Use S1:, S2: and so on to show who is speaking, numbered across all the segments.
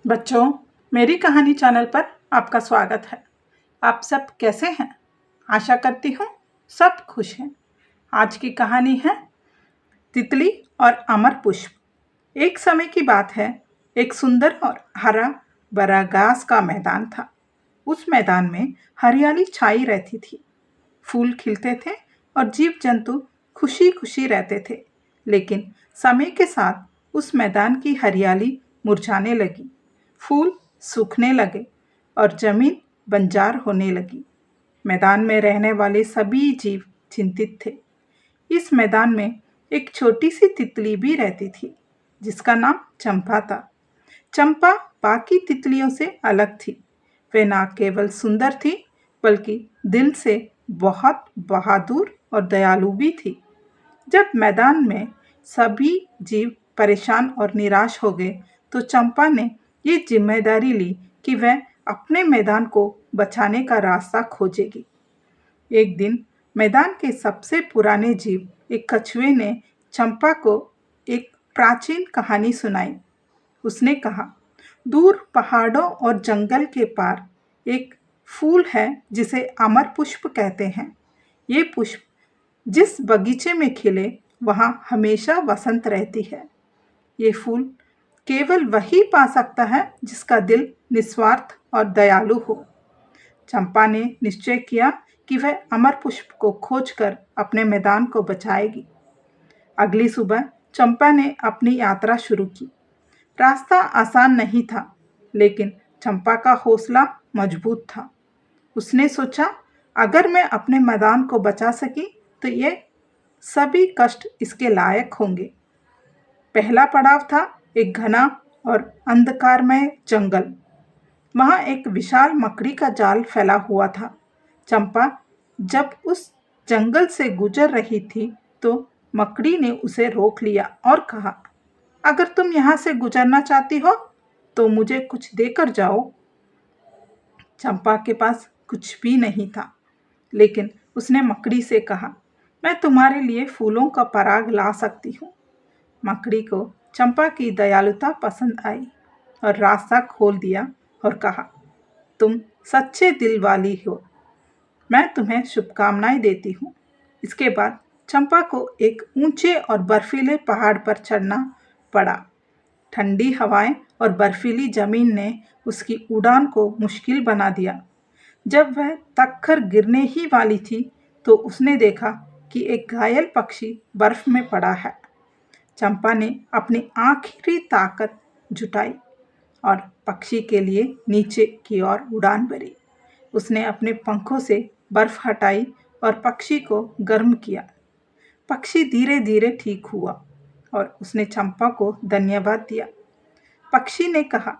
S1: बच्चों, मेरी कहानी चैनल पर आपका स्वागत है। आप सब कैसे हैं? आशा करती हूँ सब खुश हैं। आज की कहानी है तितली और अमर पुष्प। एक समय की बात है, एक सुंदर और हरा भरा घास का मैदान था। उस मैदान में हरियाली छाई रहती थी, फूल खिलते थे और जीव जंतु खुशी खुशी रहते थे। लेकिन समय के साथ उस मैदान की हरियाली मुरझाने लगी, फूल सूखने लगे और जमीन बंजर होने लगी। मैदान में रहने वाले सभी जीव चिंतित थे। इस मैदान में एक छोटी सी तितली भी रहती थी, जिसका नाम चंपा था। चंपा बाकी तितलियों से अलग थी। वे न केवल सुंदर थी, बल्कि दिल से बहुत बहादुर और दयालु भी थी। जब मैदान में सभी जीव परेशान और निराश हो गए, तो चंपा ने ये जिम्मेदारी ली कि वह अपने मैदान को बचाने का रास्ता खोजेगी। एक दिन मैदान के सबसे पुराने जीव, एक कछुए ने चंपा को एक प्राचीन कहानी सुनाई। उसने कहा, दूर पहाड़ों और जंगल के पार एक फूल है जिसे अमर पुष्प कहते हैं। ये पुष्प जिस बगीचे में खिले, वहाँ हमेशा वसंत रहती है। ये फूल केवल वही पा सकता है जिसका दिल निस्वार्थ और दयालु हो। चंपा ने निश्चय किया कि वह अमर पुष्प को खोजकर अपने मैदान को बचाएगी। अगली सुबह चंपा ने अपनी यात्रा शुरू की। रास्ता आसान नहीं था, लेकिन चंपा का हौसला मजबूत था। उसने सोचा, अगर मैं अपने मैदान को बचा सकी तो ये सभी कष्ट इसके लायक होंगे। पहला पड़ाव था एक घना और अंधकारमय जंगल। वहाँ एक विशाल मकड़ी का जाल फैला हुआ था। चंपा जब उस जंगल से गुजर रही थी, तो मकड़ी ने उसे रोक लिया और कहा, अगर तुम यहाँ से गुजरना चाहती हो तो मुझे कुछ देकर जाओ। चंपा के पास कुछ भी नहीं था, लेकिन उसने मकड़ी से कहा, मैं तुम्हारे लिए फूलों का पराग ला सकती हूँ। मकड़ी को चंपा की दयालुता पसंद आई और रास्ता खोल दिया और कहा, तुम सच्चे दिल वाली हो, मैं तुम्हें शुभकामनाएं देती हूँ। इसके बाद चंपा को एक ऊंचे और बर्फीले पहाड़ पर चढ़ना पड़ा। ठंडी हवाएं और बर्फीली जमीन ने उसकी उड़ान को मुश्किल बना दिया। जब वह तख्कर गिरने ही वाली थी, तो उसने देखा कि एक घायल पक्षी बर्फ में पड़ा है। चंपा ने अपनी आखिरी ताकत जुटाई और पक्षी के लिए नीचे की ओर उड़ान भरी। उसने अपने पंखों से बर्फ हटाई और पक्षी को गर्म किया। पक्षी धीरे धीरे ठीक हुआ और उसने चंपा को धन्यवाद दिया। पक्षी ने कहा,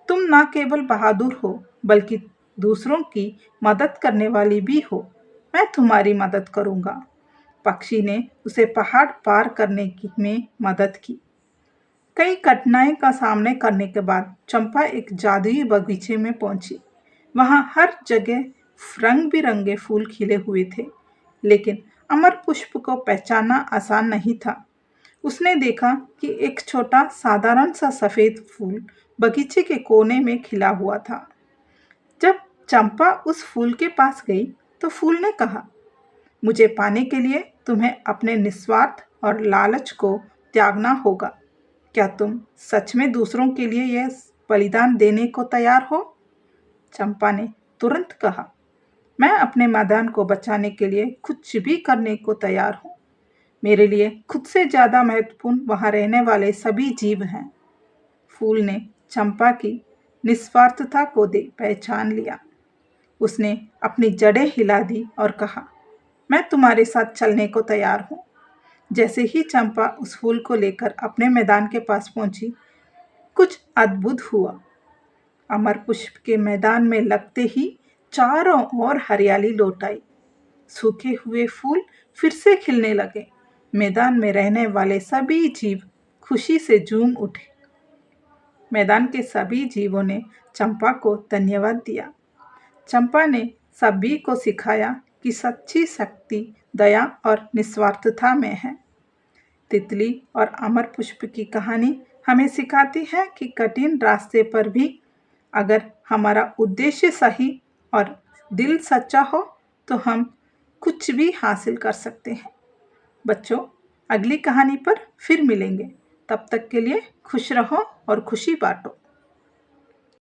S1: तुम न केवल बहादुर हो, बल्कि दूसरों की मदद करने वाली भी हो। मैं तुम्हारी मदद करूंगा। पक्षी ने उसे पहाड़ पार करने में मदद की। कई कठिनाई का सामना करने के बाद चंपा एक जादुई बगीचे में पहुंची। वहां हर जगह रंग बिरंगे फूल खिले हुए थे, लेकिन अमर पुष्प को पहचानना आसान नहीं था। उसने देखा कि एक छोटा साधारण सा सफेद फूल बगीचे के कोने में खिला हुआ था। जब चंपा उस फूल के पास गई, तो फूल ने कहा, मुझे पाने के लिए तुम्हें अपने निस्वार्थ और लालच को त्यागना होगा। क्या तुम सच में दूसरों के लिए यह बलिदान देने को तैयार हो? चंपा ने तुरंत कहा, मैं अपने मैदान को बचाने के लिए कुछ भी करने को तैयार हूँ। मेरे लिए खुद से ज़्यादा महत्वपूर्ण वहाँ रहने वाले सभी जीव हैं। फूल ने चंपा की निस्वार्थता को पहचान लिया। उसने अपनी जड़ें हिला दी और कहा, मैं तुम्हारे साथ चलने को तैयार हूँ। जैसे ही चंपा उस फूल को लेकर अपने मैदान के पास पहुंची, कुछ अद्भुत हुआ। अमर पुष्प के मैदान में लगते ही चारों ओर हरियाली लौट आई। सूखे हुए फूल फिर से खिलने लगे। मैदान में रहने वाले सभी जीव खुशी से झूम उठे। मैदान के सभी जीवों ने चंपा को धन्यवाद दिया। चंपा ने सभी को सिखाया कि सच्ची शक्ति दया और निस्वार्थता में है। तितली और अमर पुष्प की कहानी हमें सिखाती है कि कठिन रास्ते पर भी अगर हमारा उद्देश्य सही और दिल सच्चा हो तो हम कुछ भी हासिल कर सकते हैं। बच्चों, अगली कहानी पर फिर मिलेंगे। तब तक के लिए खुश रहो और खुशी बांटो।